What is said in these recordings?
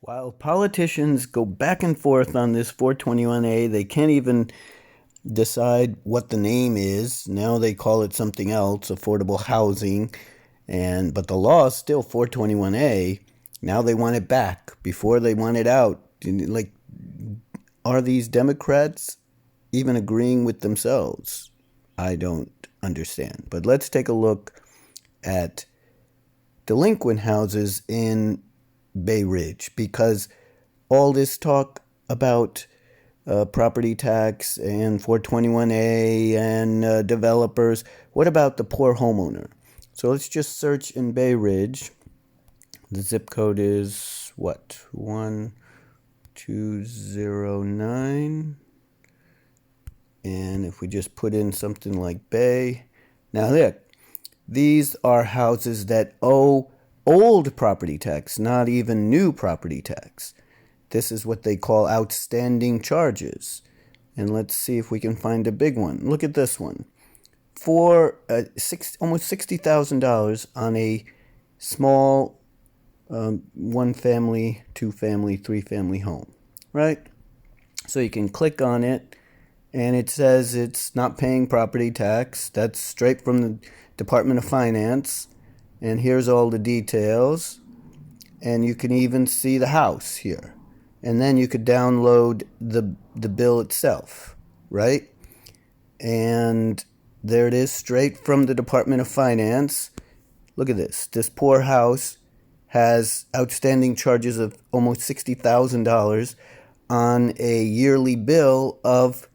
While politicians go back and forth on this 421A, they can't even decide what the name is. Now they call it something else, affordable housing, but the law is still 421A. Now they want it back. Before they want it out. Like, are these Democrats even agreeing with themselves? I don't understand. But let's take a look at delinquent houses in Bay Ridge, because all this talk about property tax and 421A and developers, what about the poor homeowner? So let's just search in Bay Ridge. The zip code is what? 1209. And if we just put in something like Bay, now look, these are houses that owe old property tax, not even new property tax. This is what they call outstanding charges. And let's see if we can find a big one. Look at this one. For almost $60,000 on a small one family, two family, three family home, right? So you can click on it and it says it's not paying property tax. That's straight from the Department of Finance. And here's all the details. And you can even see the house here. And then you could download the bill itself, right? And there it is, straight from the Department of Finance. Look at this. This poor house has outstanding charges of almost $60,000 on a yearly bill of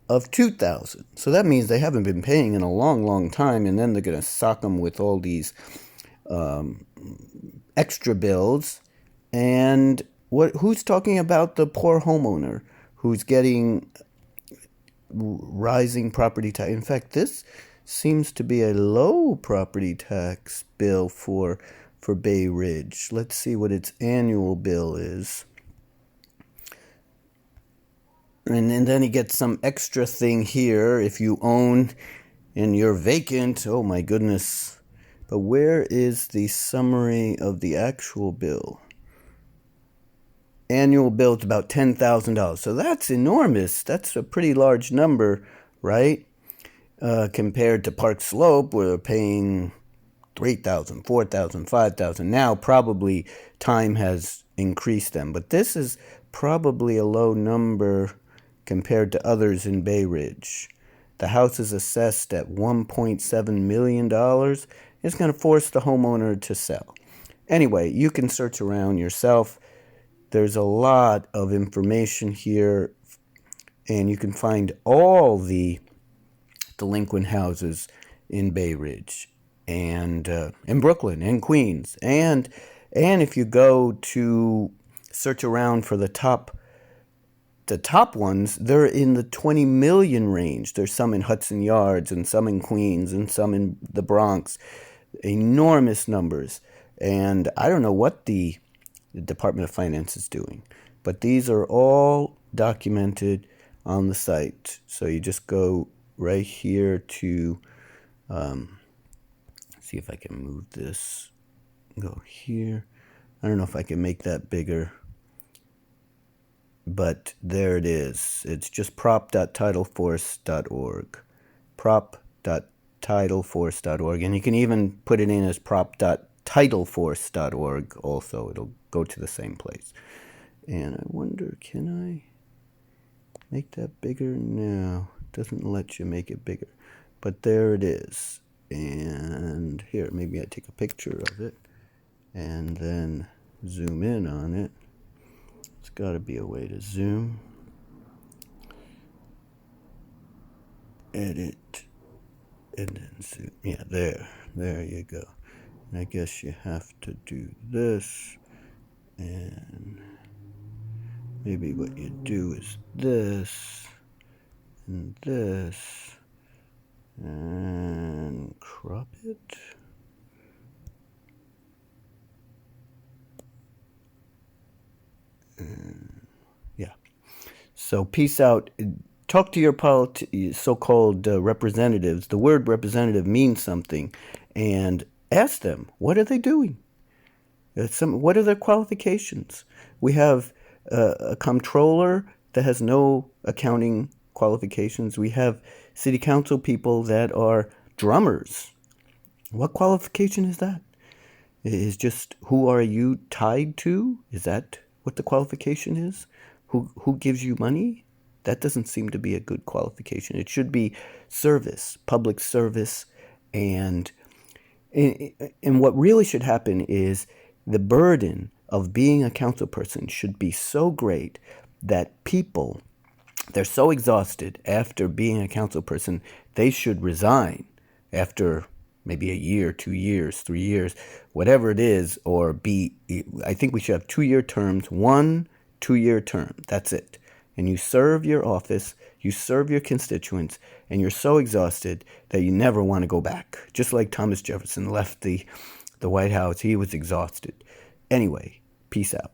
$2,000. So that means they haven't been paying in a long, long time, and then they're going to sock them with all these extra bills. And who's talking about the poor homeowner who's getting rising property tax? In fact, this seems to be a low property tax bill for Bay Ridge. Let's see what its annual bill is. And then he gets some extra thing here if you own and you're vacant. Oh my goodness. But where is the summary of the actual bill? Annual bill is about $10,000. So that's enormous. That's a pretty large number, right? Compared to Park Slope, where they're paying $3,000, $4,000, $5,000. Now probably time has increased them. But this is probably a low number compared to others in Bay Ridge. The house is assessed at $1.7 million. It's going to force the homeowner to sell. Anyway, you can search around yourself. There's a lot of information here, and you can find all the delinquent houses in Bay Ridge and in Brooklyn and Queens. And if you go to search around for the top ones, they're in the 20 million range. There's some in Hudson Yards and some in Queens and some in the Bronx. Enormous numbers. And I don't know what the Department of Finance is doing, but these are all documented on the site. So you just go right here to see if I can move this. Go here. I don't know if I can make that bigger, but there it is. It's just prop.titleforce.org. Prop.titleforce.org. And you can even put it in as prop.titleforce.org also. It'll go to the same place. And I wonder, can I make that bigger? No, it doesn't let you make it bigger. But there it is. And here, maybe I take a picture of it and then zoom in on it. There's got to be a way to zoom. Edit. And then zoom. Yeah, there you go. And I guess you have to do this. And maybe what you do is this. And this. And crop it. Yeah. So peace out. Talk to your so-called representatives. The word representative means something. And ask them, what are they doing? What are their qualifications? We have a comptroller that has no accounting qualifications. We have city council people that are drummers. What qualification is that? Is just who are you tied to? Is that what the qualification is? Who gives you money? That doesn't seem to be a good qualification. It should be service, public service, and and what really should happen is the burden of being a council person should be so great that people, they're so exhausted after being a council person, they should resign after maybe a year, 2 years, 3 years, whatever it is, or I think we should have 2 year terms, 1 2 year term. That's it. And you serve your office, you serve your constituents, and you're so exhausted that you never want to go back. Just like Thomas Jefferson left the White House, he was exhausted. Anyway, peace out.